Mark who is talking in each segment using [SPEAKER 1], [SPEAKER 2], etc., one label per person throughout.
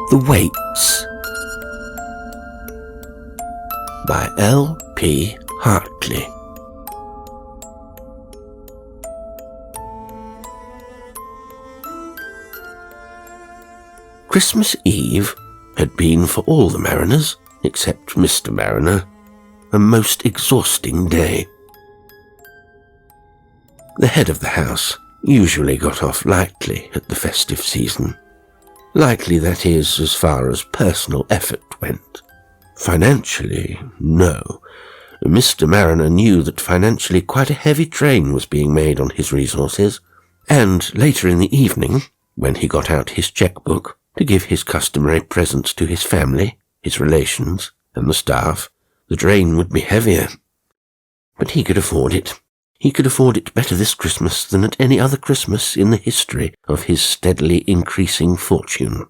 [SPEAKER 1] The Waits by L.P. Hartley. Christmas Eve had been for all the Marriners, except Mr. Marriner, a most exhausting day. The head of the house usually got off lightly at the festive season. Lightly, that is, as far as personal effort went. Financially, no. Mr. Marriner knew that financially quite a heavy drain was being made on his resources, and later in the evening, when he got out his checkbook to give his customary presents to his family, his relations, and the staff, the drain would be heavier. But he could afford it. He could afford it better this Christmas than at any other Christmas in the history of his steadily increasing fortune.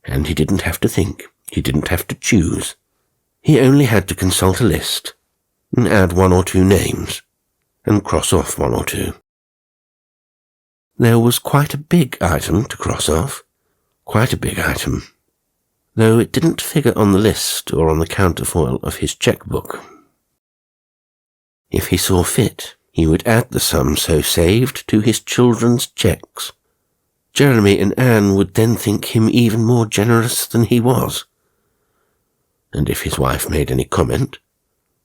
[SPEAKER 1] And he didn't have to think. He didn't have to choose. He only had to consult a list, and add one or two names, and cross off one or two. There was quite a big item to cross off. Quite a big item, though it didn't figure on the list or on the counterfoil of his checkbook. If he saw fit, he would add the sum so saved to his children's cheques. Jeremy and Anne would then think him even more generous than he was. And if his wife made any comment,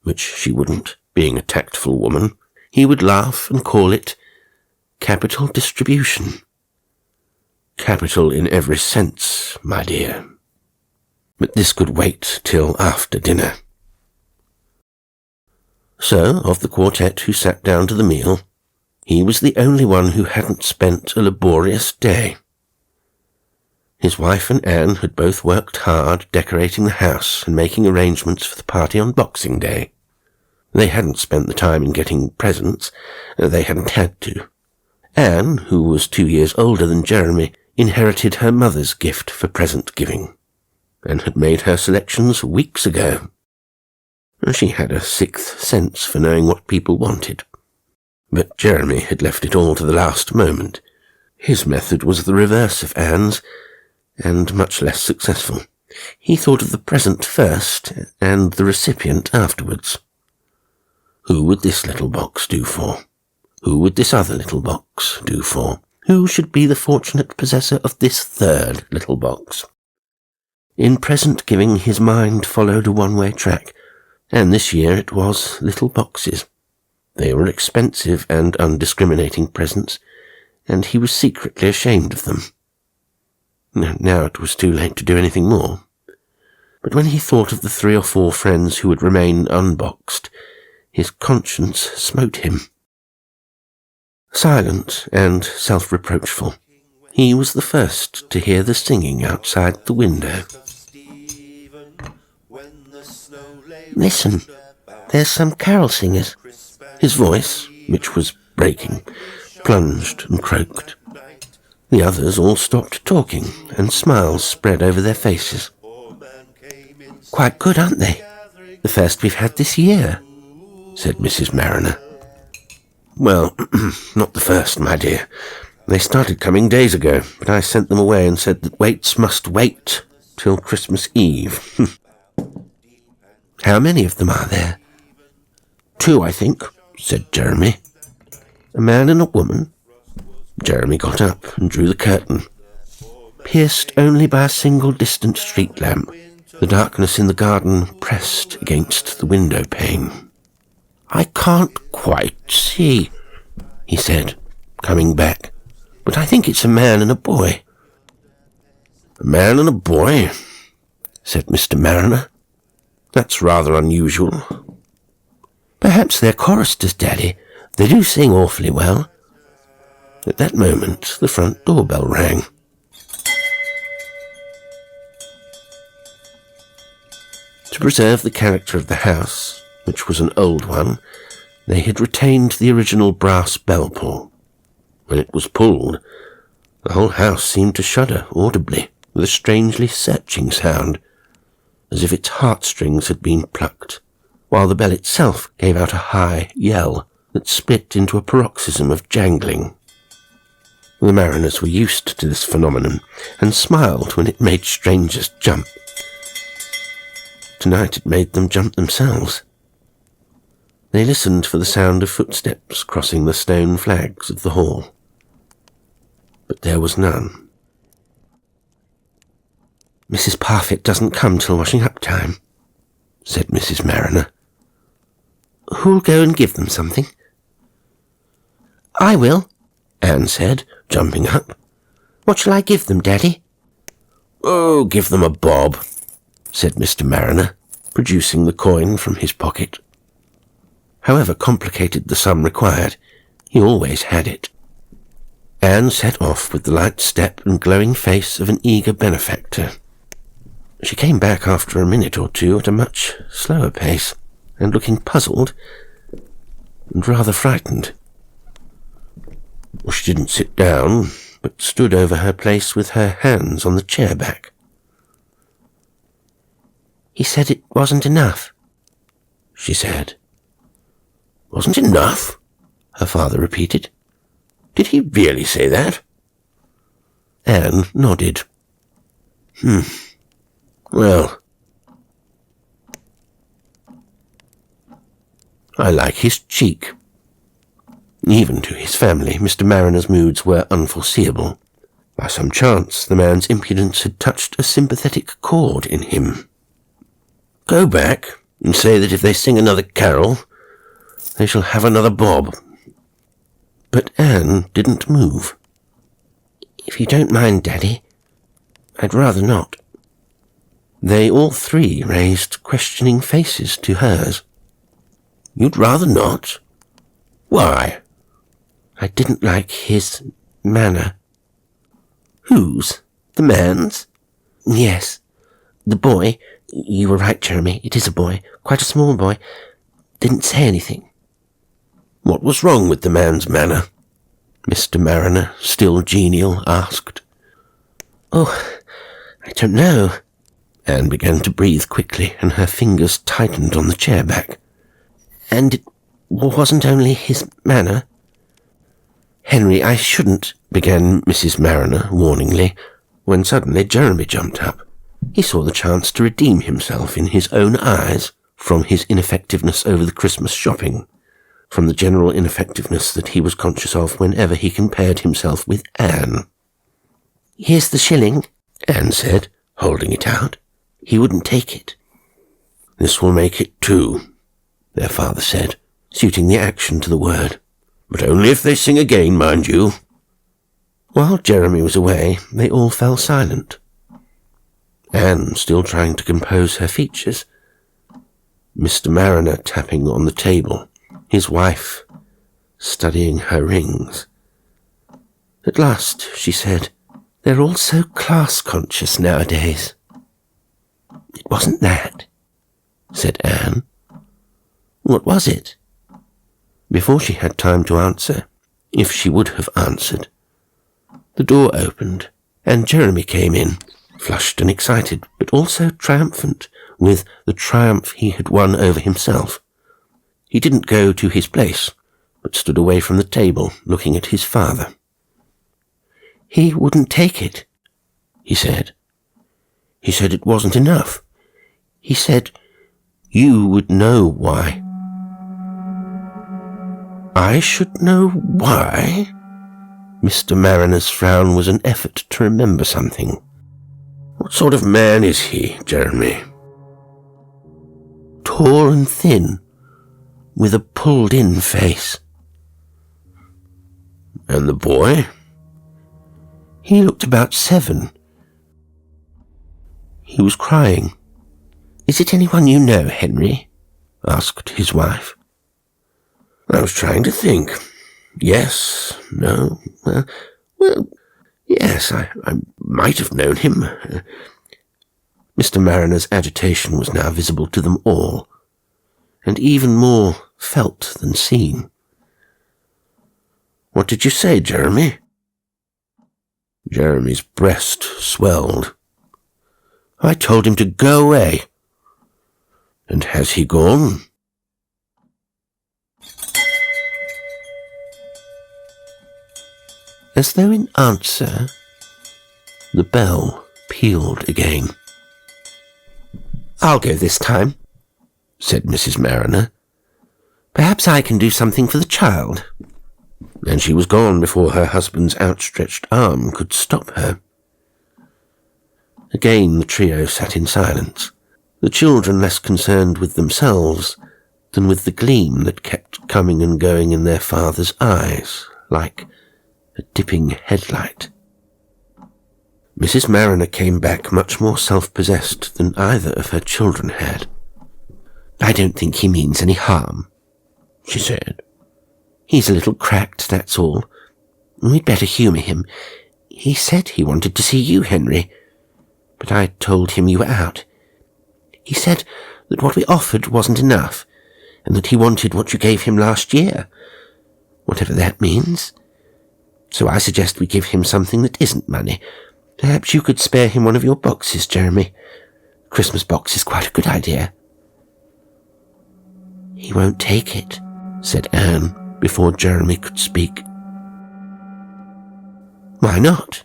[SPEAKER 1] which she wouldn't, being a tactful woman, he would laugh and call it capital distribution. Capital in every sense, my dear. But this could wait till after dinner. So, of the quartet who sat down to the meal, he was the only one who hadn't spent a laborious day. His wife and Anne had both worked hard decorating the house and making arrangements for the party on Boxing Day. They hadn't spent the time in getting presents. They hadn't had to. Anne, who was 2 years older than Jeremy, inherited her mother's gift for present giving, and had made her selections weeks ago. She had a sixth sense for knowing what people wanted. But Jeremy had left it all to the last moment. His method was the reverse of Anne's, and much less successful. He thought of the present first, and the recipient afterwards. Who would this little box do for? Who would this other little box do for? Who should be the fortunate possessor of this third little box? In present giving, his mind followed a one-way track, and this year it was little boxes. They were expensive and undiscriminating presents, and he was secretly ashamed of them. Now it was too late to do anything more. But when he thought of the 3 or 4 friends who would remain unboxed, his conscience smote him. Silent and self-reproachful, he was the first to hear the singing outside the window. "Listen, there's some carol singers." His voice, which was breaking, plunged and croaked. The others all stopped talking, and smiles spread over their faces. "Quite good, aren't they? The first we've had this year," said Mrs. Marriner. "Well, not the first, my dear. They started coming days ago, but I sent them away and said that waits must wait till Christmas Eve." "How many of them are there?" "2, I think," said Jeremy. "A man and a woman." Jeremy got up and drew the curtain. Pierced only by a single distant street lamp, the darkness in the garden pressed against the window pane. "I can't quite see," he said, coming back, "but I think it's a man and a boy." "A man and a boy," said Mr. Marriner. "That's rather unusual." "Perhaps they're choristers, Daddy. They do sing awfully well." At that moment, the front doorbell rang. To preserve the character of the house, which was an old one, they had retained the original brass bell pull. When it was pulled, the whole house seemed to shudder audibly, with a strangely searching sound, as if its heartstrings had been plucked, while the bell itself gave out a high yell that split into a paroxysm of jangling. The Marriners were used to this phenomenon and smiled when it made strangers jump. Tonight it made them jump themselves. They listened for the sound of footsteps crossing the stone flags of the hall. But there was none. "Mrs. Parfitt doesn't come till washing-up time," said Mrs. Marriner. "Who'll go and give them something?" "I will," Anne said, jumping up. "What shall I give them, Daddy?" "Oh, give them a bob," said Mr. Marriner, producing the coin from his pocket. However complicated the sum required, he always had it. Anne set off with the light step and glowing face of an eager benefactor. She came back after a minute or two at a much slower pace, and looking puzzled and rather frightened. She didn't sit down, but stood over her place with her hands on the chair back. "He said it wasn't enough," she said. "Wasn't enough?" her father repeated. "Did he really say that?" Anne nodded. Well, I like his cheek." Even to his family, Mr. Marriner's moods were unforeseeable. By some chance, the man's impudence had touched a sympathetic chord in him. "Go back and say that if they sing another carol, they shall have another bob." But Anne didn't move. "If you don't mind, Daddy, I'd rather not." They all three raised questioning faces to hers. "You'd rather not? Why?" "I didn't like his manner." "Whose? The man's?" "Yes. The boy, you were right, Jeremy, it is a boy, quite a small boy, didn't say anything." "What was wrong with the man's manner?" Mr. Marriner, still genial, asked. "Oh, I don't know." Anne began to breathe quickly, and her fingers tightened on the chair back. "And it wasn't only his manner." "Henry, I shouldn't," began Mrs. Marriner warningly, when suddenly Jeremy jumped up. He saw the chance to redeem himself in his own eyes from his ineffectiveness over the Christmas shopping, from the general ineffectiveness that he was conscious of whenever he compared himself with Anne. "Here's the shilling," Anne said, holding it out. "He wouldn't take it." "This will make it 2, their father said, suiting the action to the word. "But only if they sing again, mind you." While Jeremy was away, they all fell silent. Anne still trying to compose her features. Mr. Marriner tapping on the table, his wife studying her rings. At last she said, "They're all so class-conscious nowadays." "It wasn't that," said Anne. "What was it?" Before she had time to answer, if she would have answered, the door opened, and Jeremy came in, flushed and excited, but also triumphant with the triumph he had won over himself. He didn't go to his place, but stood away from the table, looking at his father. "He wouldn't take it," he said. "He said it wasn't enough. He said you would know why." "I should know why?" Mr. Marriner's frown was an effort to remember something. "What sort of man is he, Jeremy?" "Tall and thin, with a pulled-in face." "And the boy?" "He looked about 7. He was crying." "Is it anyone you know, Henry?" asked his wife. "I was trying to think. Yes, no, well, yes, I might have known him." Mr. Marriner's agitation was now visible to them all, and even more felt than seen. "What did you say, Jeremy?" Jeremy's breast swelled. "I told him to go away." "And has he gone?" As though in answer, the bell pealed again. "I'll go this time," said Mrs. Marriner. "Perhaps I can do something for the child." And she was gone before her husband's outstretched arm could stop her. Again the trio sat in silence, the children less concerned with themselves than with the gleam that kept coming and going in their father's eyes, like a dipping headlight. Mrs. Marriner came back much more self-possessed than either of her children had. "I don't think he means any harm," she said. "He's a little cracked, that's all. We'd better humour him. He said he wanted to see you, Henry, but I told him you were out. He said that what we offered wasn't enough, and that he wanted what you gave him last year, whatever that means. So I suggest we give him something that isn't money. Perhaps you could spare him one of your boxes, Jeremy. Christmas box is quite a good idea." "He won't take it," said Anne, before Jeremy could speak. "Why not?"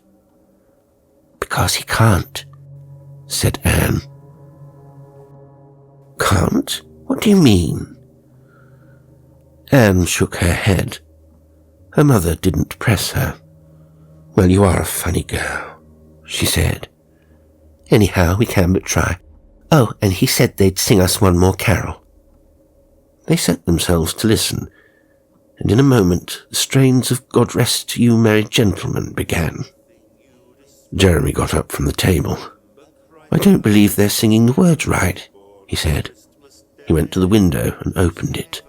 [SPEAKER 1] "Because he can't," said Anne. "Can't? What do you mean?" Anne shook her head. Her mother didn't press her. "Well, you are a funny girl," she said. "Anyhow, we can but try. Oh, and he said they'd sing us one more carol." They set themselves to listen, and in a moment the strains of "God Rest You Merry Gentlemen" began. Jeremy got up from the table. "I don't believe they're singing the words right," he said. He went to the window and opened it,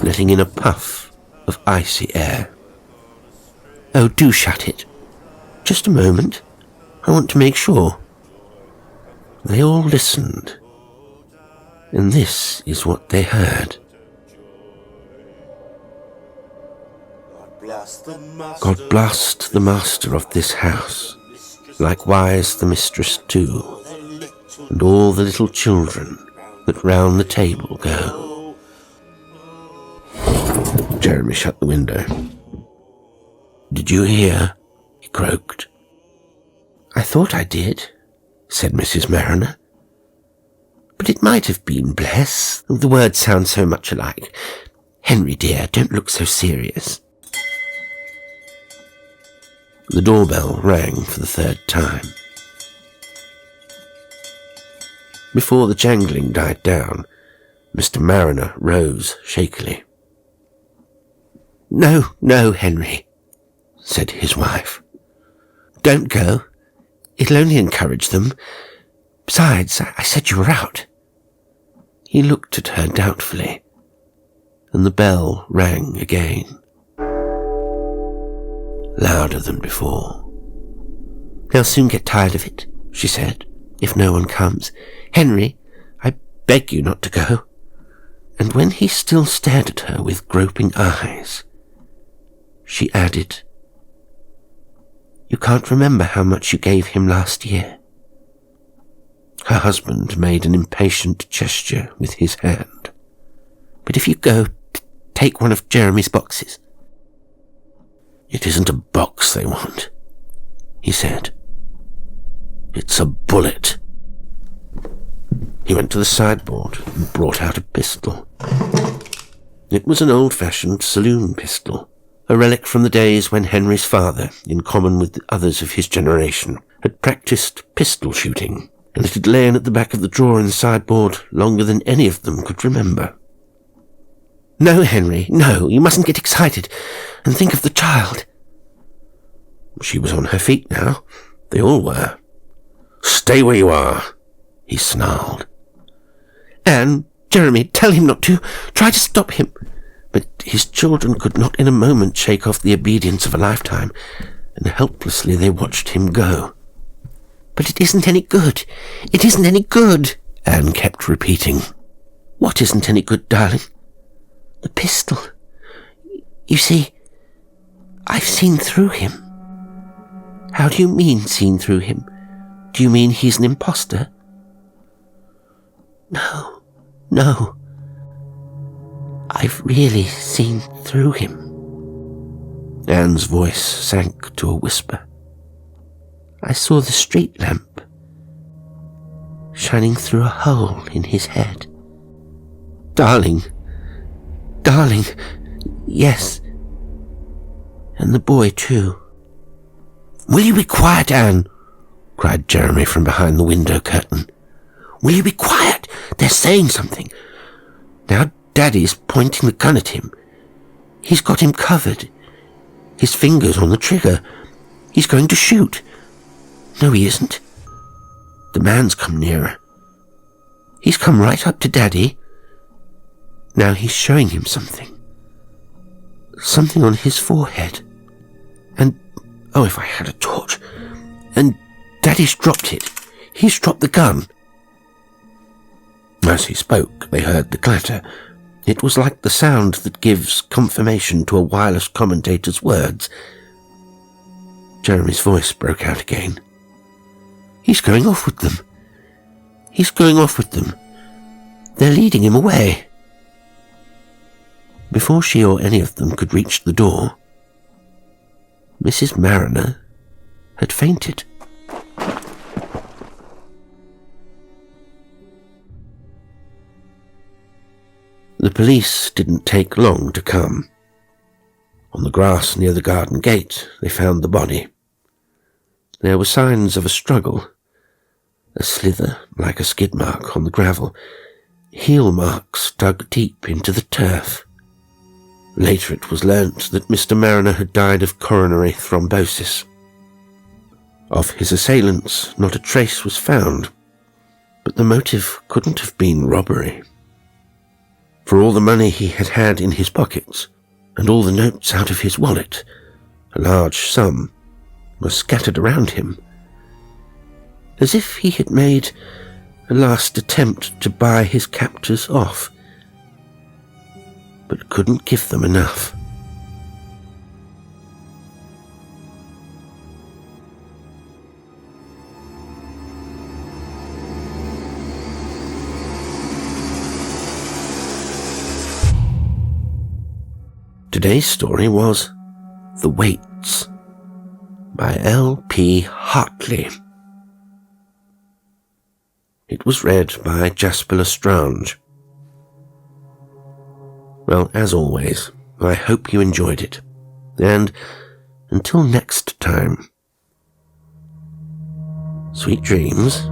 [SPEAKER 1] letting in a puff of icy air. "Oh, do shut it. Just a moment. I want to make sure." They all listened, and this is what they heard. "God blast the master of this house, likewise the mistress too, and all the little children that round the table go." Jeremy shut the window. "Did you hear?" he croaked. "I thought I did," said Mrs. Marriner. "But it might have been bless. The words sound so much alike. Henry, dear, don't look so serious." The doorbell rang for the third time. Before the jangling died down, Mr. Marriner rose shakily. No, Henry," said his wife. "Don't go. It'll only encourage them. Besides, I said you were out." He looked at her doubtfully, and the bell rang again, louder than before. "They'll soon get tired of it," she said, "if no one comes. Henry, I beg you not to go." And when he still stared at her with groping eyes, she added, "You can't remember how much you gave him last year." Her husband made an impatient gesture with his hand. "But if you go, take one of Jeremy's boxes." "It isn't a box they want," he said. "It's a bullet." He went to the sideboard and brought out a pistol. It was an old-fashioned saloon pistol, a relic from the days when Henry's father, in common with the others of his generation, had practised pistol shooting, and it had lain at the back of the drawer in the sideboard longer than any of them could remember. "No, Henry, no, you mustn't get excited, and think of the child." She was on her feet now. They all were. "Stay where you are," he snarled. "Anne, Jeremy, tell him not to. Try to stop him." But his children could not in a moment shake off the obedience of a lifetime, and helplessly they watched him go. "But it isn't any good. It isn't any good," Anne kept repeating. "What isn't any good, darling?" "The pistol. You see, I've seen through him." "How do you mean, seen through him? Do you mean he's an imposter?" No. I've really seen through him." Anne's voice sank to a whisper. I saw the street lamp shining through a hole in his head. Darling, yes. And the boy too. Will you be quiet, Anne? Cried Jeremy from behind the window curtain. Will you be quiet? They're saying something. Now Daddy's pointing the gun at him. He's got him covered. His finger's on the trigger. He's going to shoot. No, he isn't. The man's come nearer. He's come right up to Daddy. Now he's showing him something. Something on his forehead. And, oh, if I had a torch. And Daddy's dropped it. He's dropped the gun. As he spoke, they heard the clatter. It was like the sound that gives confirmation to a wireless commentator's words. Jeremy's voice broke out again. He's going off with them. He's going off with them. They're leading him away. Before she or any of them could reach the door, Mrs. Marriner had fainted. The police didn't take long to come. On the grass near the garden gate, they found the body. There were signs of a struggle, a slither like a skid mark on the gravel, heel marks dug deep into the turf. Later it was learnt that Mr. Marriner had died of coronary thrombosis. Of his assailants, not a trace was found, but the motive couldn't have been robbery. For all the money he had had in his pockets, and all the notes out of his wallet, a large sum was scattered around him, as if he had made a last attempt to buy his captors off, but couldn't give them enough. Today's story was The Waits by L.P. Hartley. It was read by Jasper L'Estrange. Well, as always, I hope you enjoyed it. And until next time, sweet dreams.